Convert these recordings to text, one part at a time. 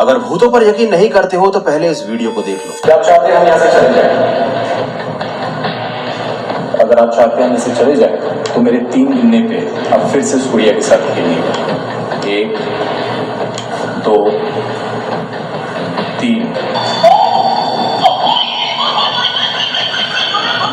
अगर भूतों पर यकीन नहीं करते हो तो पहले इस वीडियो को देख लो। क्या आप चाहते हैं हम यहाँ से चले जाए? अगर आप चाहते हैं हम इसे चले जाए तो मेरे 3 गिनने पे अब फिर से इस गुड़िया के साथ खेलिए। 1 2 3।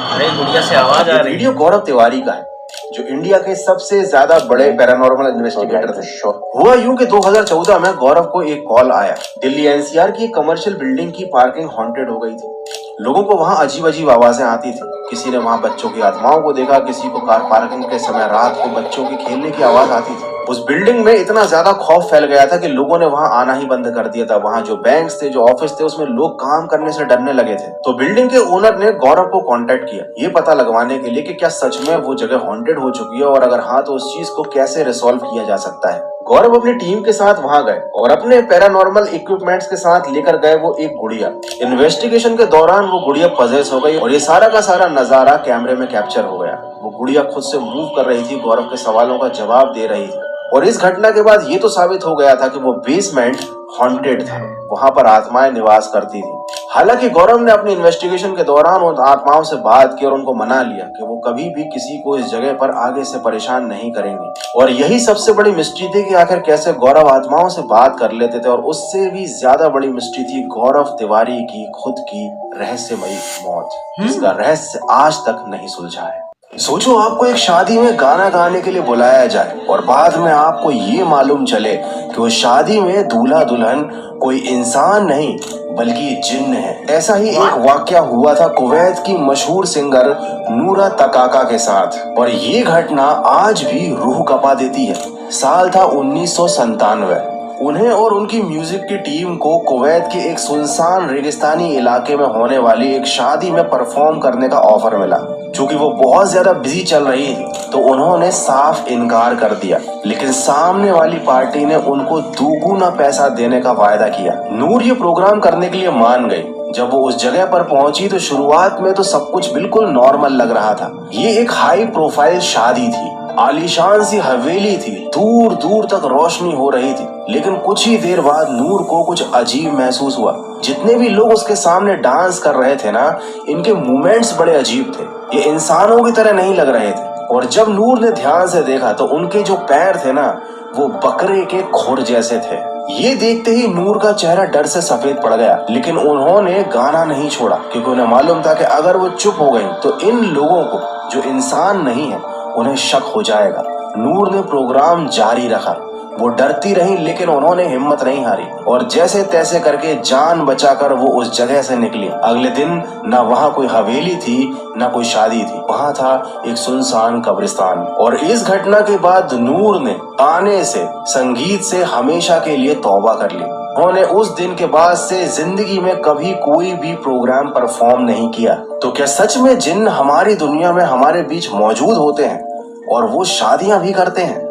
अरे गुड़िया से आवाज आ रही है। वीडियो गौरव तिवारी का है, जो इंडिया के सबसे ज्यादा बड़े पैरानॉर्मल इन्वेस्टिगेटर थे। हुआ यूं कि 2014 में गौरव को एक कॉल आया। दिल्ली एनसीआर की कमर्शियल बिल्डिंग की पार्किंग हॉन्टेड हो गई थी। लोगों को वहां अजीब अजीब आवाजें आती थी। किसी ने वहां बच्चों की आत्माओं को देखा, किसी को कार पार्किंग के समय रात को बच्चों के खेलने की आवाज आती थी। उस बिल्डिंग में इतना ज्यादा खौफ फैल गया था कि लोगों ने वहां आना ही बंद कर दिया था। वहां जो बैंक्स थे, जो ऑफिस थे, उसमें लोग काम करने से डरने लगे थे। तो बिल्डिंग के ओनर ने गौरव को कांटेक्ट किया, ये पता लगवाने के लिए कि क्या सच में वो जगह हॉन्टेड हो चुकी है, और अगर हाँ तो उस चीज को कैसे रिसॉल्व किया जा सकता है। गौरव अपनी टीम के साथ वहां गए और अपने पैरानॉर्मल इक्विपमेंट्स के साथ लेकर गए वो एक गुड़िया। इन्वेस्टिगेशन के दौरान वो गुड़िया पजेस हो गई और ये सारा का सारा नजारा कैमरे में कैप्चर हो गया। वो गुड़िया खुद से मूव कर रही थी, गौरव के सवालों का जवाब दे रही थी। और इस घटना के बाद ये तो साबित हो गया था कि वो बेसमेंट हॉन्टेड था, वहां पर आत्माएं निवास करती थी। हालांकि गौरव ने अपनी इन्वेस्टिगेशन के दौरान उन आत्माओं से बात की और उनको मना लिया कि वो कभी भी किसी को इस जगह पर आगे से परेशान नहीं करेंगे। और यही सबसे बड़ी मिस्ट्री थी कि आखिर कैसे गौरव आत्माओं से बात कर लेते थे। और उससे भी ज्यादा बड़ी मिस्ट्री थी गौरव तिवारी की खुद की रहस्यमयी मौत, जिसका रहस्य आज तक नहीं सुलझा है। सोचो, आपको एक शादी में गाना गाने के लिए बुलाया जाए और बाद में आपको ये मालूम चले कि वो शादी में दूल्हा दुल्हन कोई इंसान नहीं बल्कि जिन्न है। ऐसा ही एक वाकया हुआ था कुवैत की मशहूर सिंगर नूरा तकाका के साथ, और ये घटना आज भी रूह कपा देती है। साल था 1997। उन्हें और उनकी म्यूजिक की टीम को कुवैत के एक सुनसान रेगिस्तानी इलाके में होने वाली एक शादी में परफॉर्म करने का ऑफर मिला। चूंकि वो बहुत ज्यादा बिजी चल रही थी तो उन्होंने साफ इनकार कर दिया, लेकिन सामने वाली पार्टी ने उनको दुगुना पैसा देने का वायदा किया। नूर ये प्रोग्राम करने के लिए मान गई। जब वो उस जगह पर पहुंची तो शुरुआत में तो सब कुछ बिल्कुल नॉर्मल लग रहा था। ये एक हाई प्रोफाइल शादी थी, आलीशान सी हवेली थी, दूर दूर तक रोशनी हो रही थी। लेकिन कुछ ही देर बाद नूर को कुछ अजीब महसूस हुआ। जितने भी लोग उसके सामने डांस कर रहे थे ना, इनके मूवमेंट्स बड़े अजीब थे, ये इंसानों की तरह नहीं लग रहे थे। और जब नूर ने ध्यान से देखा तो उनके जो पैर थे ना, वो बकरे के खुर जैसे थे। ये देखते ही नूर का चेहरा डर से सफेद पड़ गया, लेकिन उन्होंने गाना नहीं छोड़ा, क्योंकि उन्हें मालूम था कि अगर वो चुप हो गई तो इन लोगों को, जो इंसान नहीं है, उन्हें शक हो जाएगा। नूर ने प्रोग्राम जारी रखा। वो डरती रही लेकिन उन्होंने हिम्मत नहीं हारी और जैसे तैसे करके जान बचाकर वो उस जगह से निकली। अगले दिन ना वहाँ कोई हवेली थी, ना कोई शादी थी, वहाँ था एक सुनसान कब्रिस्तान। और इस घटना के बाद नूर ने गाने से, संगीत से हमेशा के लिए तौबा कर ली। उन्होंने उस दिन के बाद से जिंदगी में कभी कोई भी प्रोग्राम परफॉर्म नहीं किया। तो क्या सच में जिन्न हमारी दुनिया में हमारे बीच मौजूद होते हैं और वो शादियां भी करते हैं?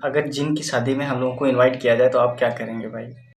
अगर जिन की शादी में हम लोगों को इनवाइट किया जाए तो आप क्या करेंगे भाई?